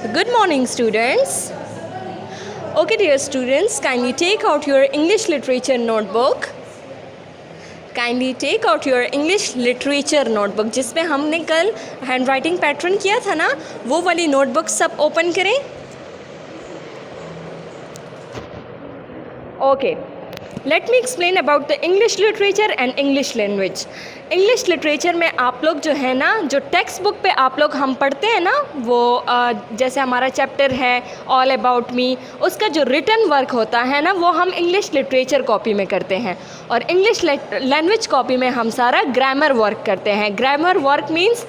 Good morning, students. Okay, dear students, kindly take out your English literature notebook. Kindly take out your English literature notebook, जिसमें हमने कल hand writing pattern किया था ना, वो वाली नोटबुक सब ओपन करें. Okay. Let me explain about the English literature and English language. English literature में आप लोग जो है ना, जो टेक्स्ट बुक पे आप लोग हम पढ़ते हैं ना, वो जैसे हमारा चैप्टर है ऑल अबाउट मी, उसका जो रिटन वर्क होता है ना, वो हम इंग्लिश लिटरेचर कॉपी में करते हैं. और इंग्लिश लैंग्वेज कॉपी में हम सारा ग्रामर वर्क करते हैं. ग्रामर वर्क मीन्स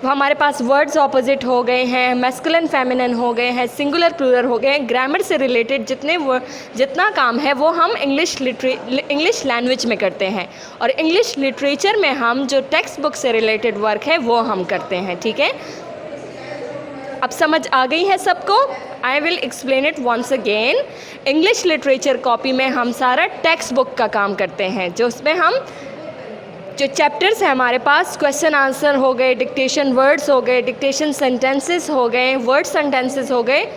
हमारे पास वर्ड्स ऑपोजिट हो गए हैं, मैस्कुलिन फेमिनिन हो गए हैं, सिंगुलर प्लूरल हो गए हैं. ग्रामर से रिलेटेड जितना काम है वो हम इंग्लिश लैंग्वेज में करते हैं. और इंग्लिश लिटरेचर में हम जो टेक्स्ट बुक से रिलेटेड वर्क है वो हम करते हैं. ठीक है, अब समझ आ गई है सबको? I will explain it once again. English literature copy में हम सारा टेक्स्ट बुक का काम करते हैं, जो उसमें हम जो चैप्टर्स हैं हमारे पास, क्वेश्चन आंसर हो गए, डिक्टेशन वर्ड्स हो गए, डिक्टेशन सेंटेंसेस हो गए, वर्ड सेंटेंसेस हो गए,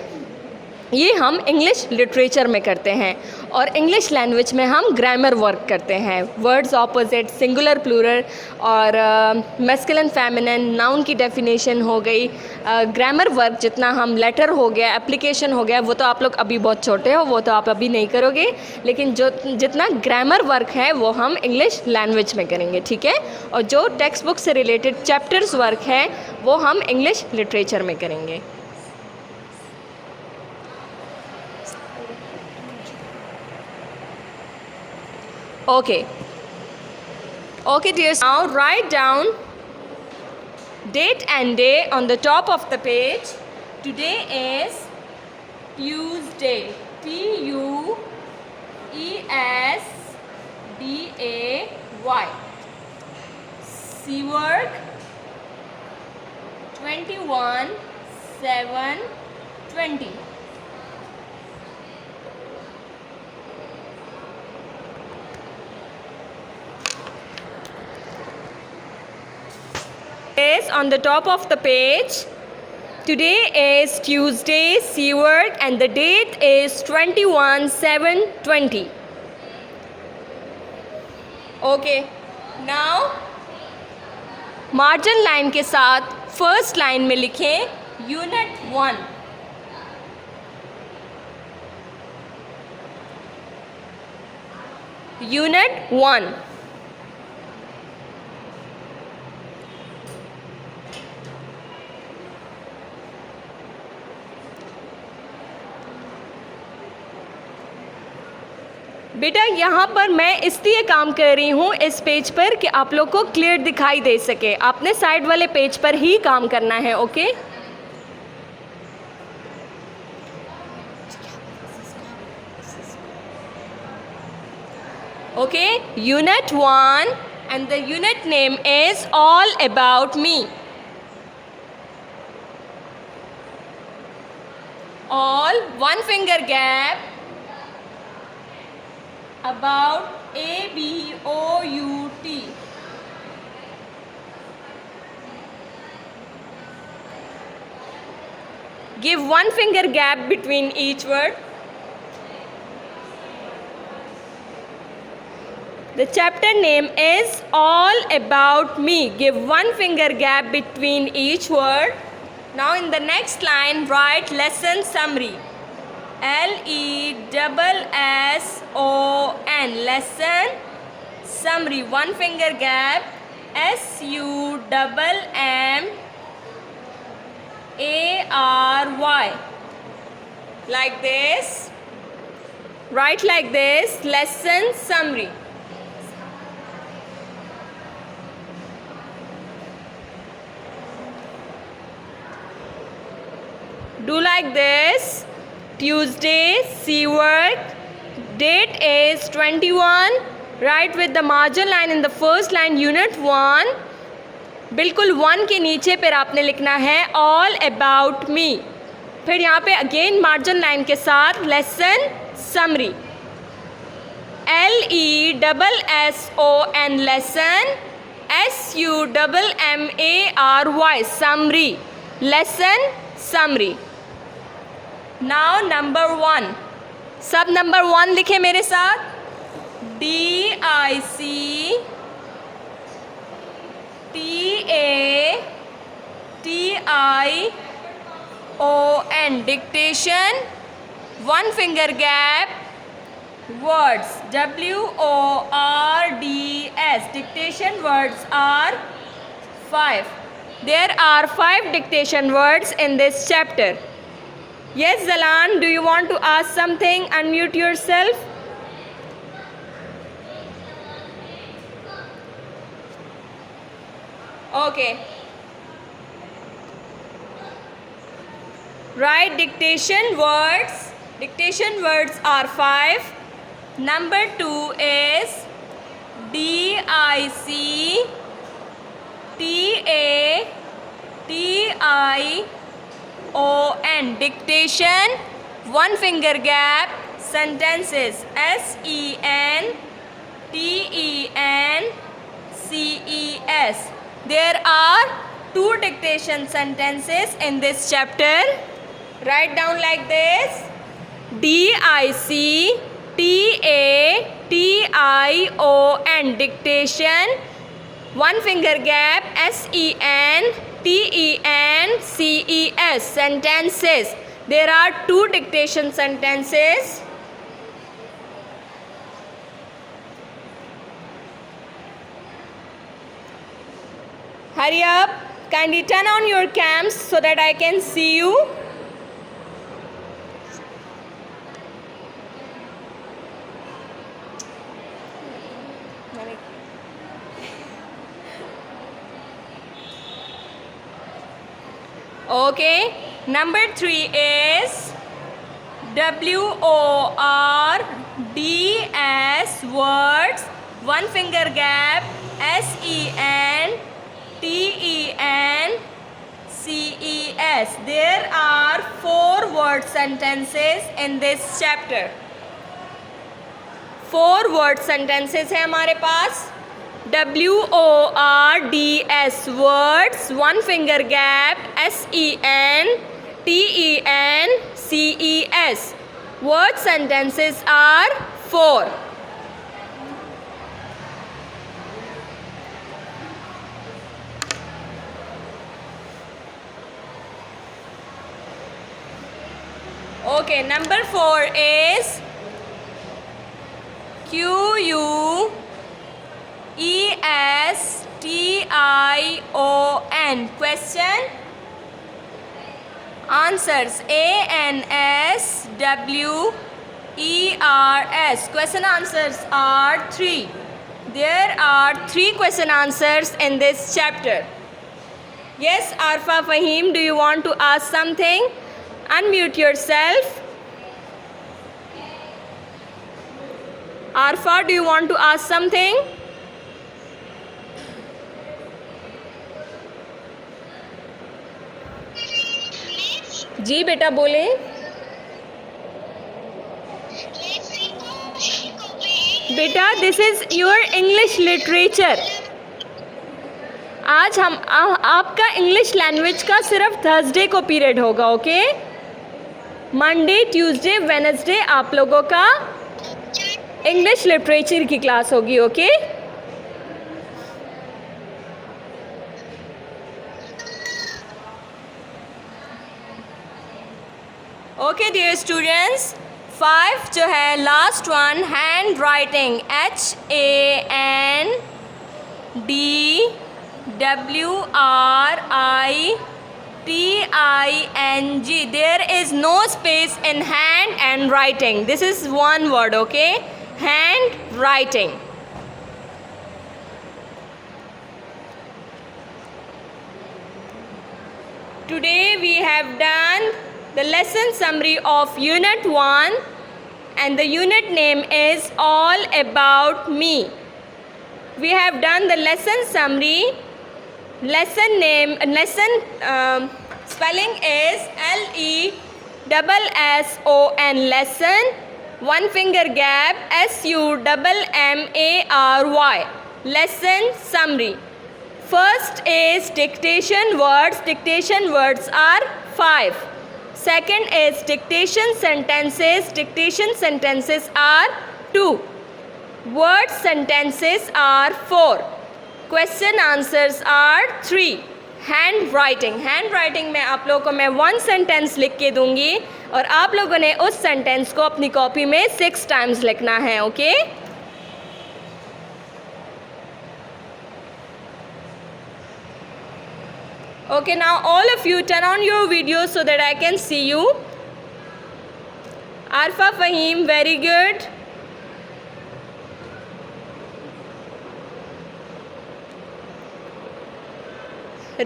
ये हम इंग्लिश लिटरेचर में करते हैं. और इंग्लिश लैंग्वेज में हम ग्रामर वर्क करते हैं. वर्ड्स ऑपोजिट, सिंगुलर प्लूरल और मैस्कुलिन फेमिनिन, नाउन की डेफिनेशन हो गई. ग्रामर वर्क जितना हम, लेटर हो गया, एप्लीकेशन हो गया, वो तो आप लोग अभी बहुत छोटे हो, वो तो आप अभी नहीं करोगे, लेकिन जो जितना ग्रामर वर्क है वो हम इंग्लिश लैंग्वेज में करेंगे. ठीक है, और जो टेक्स्ट बुक से रिलेटेड चैप्टर्स वर्क है वो हम इंग्लिश लिटरेचर में करेंगे. Okay dear, now write down date and day on the top of the page. Today is Tuesday, Tuesday. C work 21/7/20. Is on the top of the page. Today is Tuesday, C work, and the date is 21/7/20. Okay, now margin line के साथ first line में लिखें unit 1. Unit 1. बेटा यहाँ पर मैं इसलिए काम कर रही हूँ इस पेज पर कि आप लोग को क्लियर दिखाई दे सके. आपने साइड वाले पेज पर ही काम करना है. Okay okay, unit 1 and the unit name is all about me. All, one finger gap, about, ABOUT. Give one finger gap between each word. The chapter name is all about me. Give one finger gap between each word. Now in the next line write lesson summary. LESSON, lesson summary. One finger gap. SUMMARY. Like this. Write like this, lesson summary. Do like this. Tuesday, C work, date is 21. Write with the margin line in the first line, unit 1. बिल्कुल 1 के नीचे पर आपने लिखना है all about me. फिर यहाँ पे अगेन मार्जिन लाइन के साथ lesson summary. LESSON, lesson. SUMMARY, summary. Lesson summary. Now number 1, सब नंबर 1 लिखे मेरे साथ। DICTATION, dictation, one finger gap, words, WORDS, dictation words are 5. There are 5 dictation words in this chapter. Yes, Zalan, do you want to ask something? Unmute yourself. Okay. Write dictation words. Dictation words are 5. Number 2 is DICTATION, dictation, one finger gap, sentences, SENTENCES. There are 2 dictation sentences in this chapter. Write down like this: DICTATION, dictation, one finger gap, SENTENCES, sentences. There are 2 dictation sentences. Hurry up, kindly turn on your cams so that I can see you. Okay, number 3 is WORDS, words, one finger gap, SENTENCES. There are 4 word sentences in this chapter. 4 word sentences है हमारे पास. WORDS, words, one finger gap, SENTENCES. Word sentences are 4. Okay, number 4 is QUESTION, question, answers, ANSWERS. Question answers are 3. There are 3 question answers in this chapter. Yes, Arfa, Fahim, do you want to ask something? Unmute yourself. Arfa, do you want to ask something? जी बेटा बोले. बेटा this is your English literature. आज हम आपका English language का सिर्फ Thursday को period होगा. ओके, मंडे, ट्यूसडे, वेडनेसडे आप लोगों का इंग्लिश लिटरेचर की क्लास होगी. Okay, okay dear students. 5 जो है last one, hand writing, HANDWRITING. There is no space in hand and writing. This is one word. Okay, hand writing. Today we have done the lesson summary of unit 1 and the unit name is All About Me. We have done the lesson summary. Lesson name, spelling is LESSON, lesson, one finger gap, SUMMARY, lesson summary. First is dictation words. Dictation words are 5. Second is dictation sentences. Dictation sentences are 2. Word sentences are 4. Question answers are 3. Hand writing में आप लोगों को मैं 1 sentence लिख के दूंगी और आप लोगों ने उस सेंटेंस को अपनी कॉपी में 6 टाइम्स लिखना है. Okay Okay, now all of you turn on your videos so that I can see you. Arfa Fahim, very good.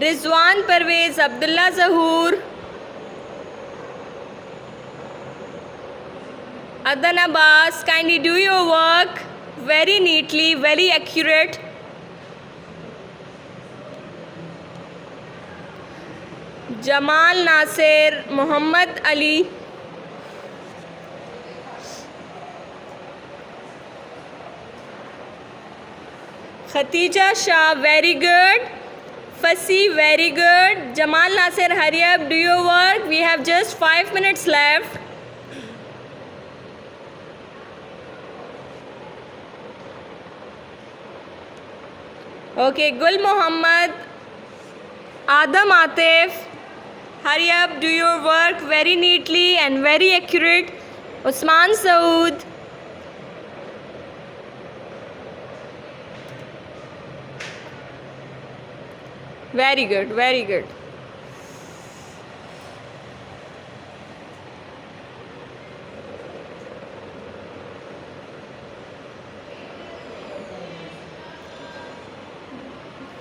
Rizwan Parvez, Abdullah Zahoor, Adan Abbas, kindly do your work very neatly, very accurate. Jamal Nasir, Mohammad Ali, Khatija Shah, very good. Fasi, very good. Jamal Nasir, hurry up, do your work. We have just 5 minutes left. Okay, Gul Mohammed, Adam Atif, hurry up, do your work very neatly and very accurate. Usman Saud, very good, very good.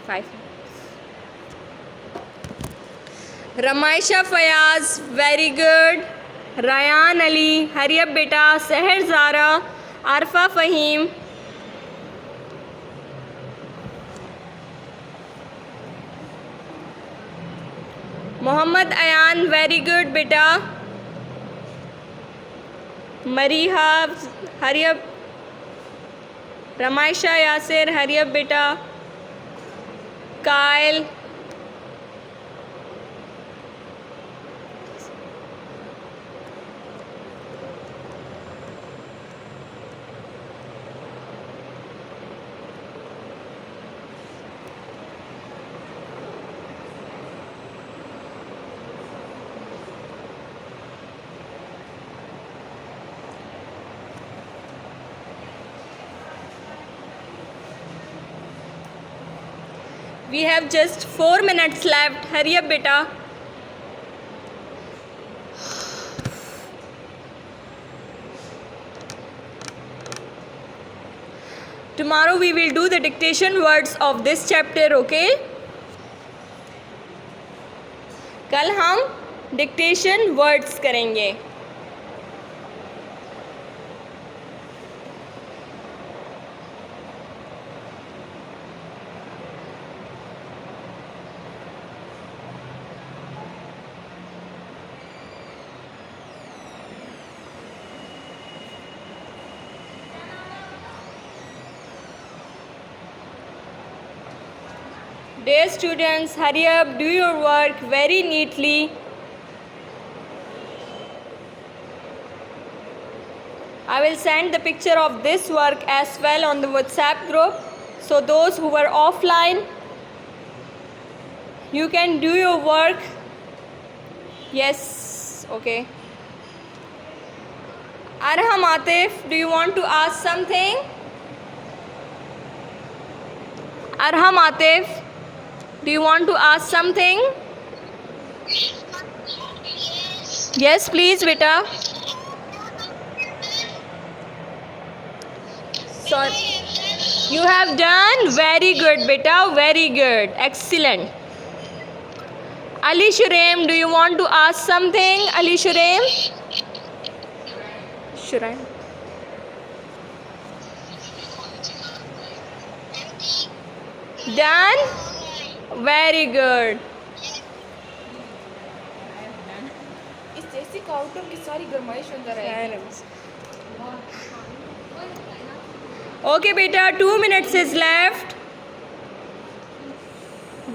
Five. Ramaisha Fayaz, very good. Rayan Ali, hurry up बेटा. Sahar Zara, Aarfa Faheem, Mohammad Ayan, very good बेटा. Mariha, hurry up. Ramaisha Yasir, hurry up बेटा. Kayal, we have just 4 minutes left. Hurry up beta. Tomorrow we will do the dictation words of this chapter. Okay, कल हम dictation words करेंगे. Dear students, hurry up, do your work very neatly. I will send the picture of this work as well on the WhatsApp group. So those who were offline, you can do your work. Yes, okay. Arham Atif, do you want to ask something? Arham Atif, do you want to ask something? Yes, please, beta. Sorry. You have done very good, beta. Very good. Excellent. Ali Shuraim, do you want to ask something? Ali Shuraim? Shuraim. Done? Very good. इस जैसी counter की सारी गरमाइश अंदर है. Okay beta, 2 minutes is left.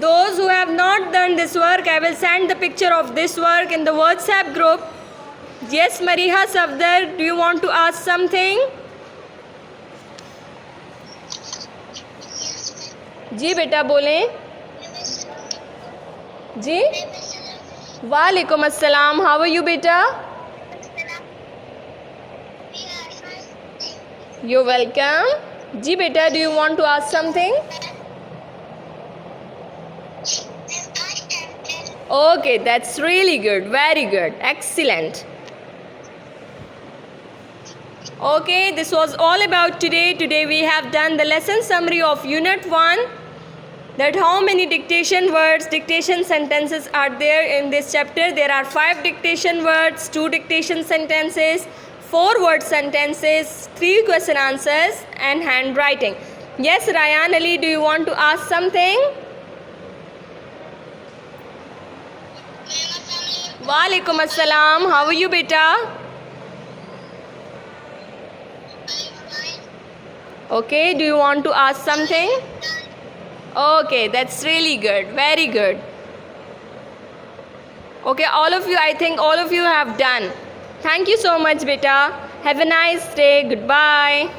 Those who have not done this work, I will send the picture of this work in the WhatsApp group. Yes, Mariha Safdar, do you want to ask something? जी बेटा बोलें. जी. वालेकुम अस्सलाम. How are you बेटा? You're welcome. जी बेटा, do you want to ask something? Okay, that's really good. Very good. Excellent. Okay, this was all about today. Today we have done the lesson summary of Unit 1. That how many dictation words, dictation sentences are there in this chapter. There are 5 dictation words, 2 dictation sentences, 4 word sentences, 3 question answers and handwriting. Yes, Ryan Ali, do you want to ask something? Walaikum assalam. How are you beta? Okay, do you want to ask something? Okay, that's really good. Very good. Okay, all of you, I think all of you have done. Thank you so much, beta. Have a nice day. Goodbye.